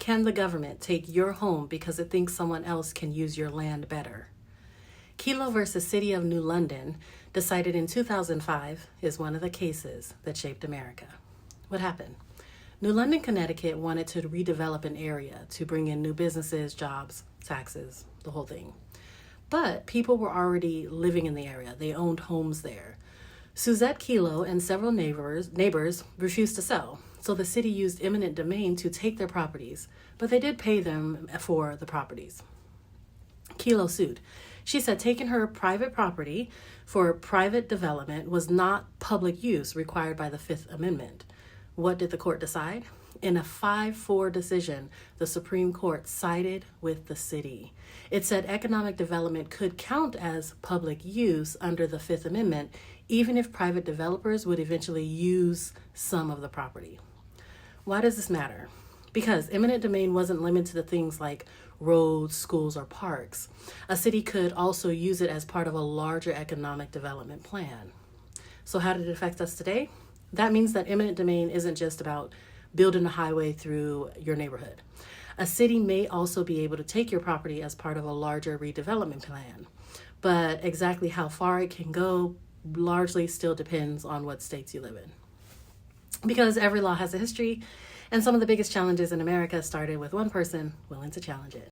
can the government take your home because it thinks someone else can use your land better? Kelo versus City of New London, decided in 2005, is one of the cases that shaped America. What happened? New London, Connecticut wanted to redevelop an area to bring in new businesses, jobs, taxes, the whole thing. But people were already living in the area. They owned homes there. Suzette Kelo and several neighbors refused to sell, so the city used eminent domain to take their properties, but they did pay them for the properties. Kelo sued. She said taking her private property for private development was not public use required by the Fifth Amendment. What did the court decide? In a 5-4 decision, the Supreme Court sided with the city. It said economic development could count as public use under the Fifth Amendment, even if private developers would eventually use some of the property. Why does this matter? Because eminent domain wasn't limited to things like roads, schools, or parks. A city could also use it as part of a larger economic development plan. So how did it affect us today? That means that eminent domain isn't just about building a highway through your neighborhood. A city may also be able to take your property as part of a larger redevelopment plan. But exactly how far it can go largely still depends on what states you live in. Because every law has a history, and some of the biggest challenges in America started with one person willing to challenge it.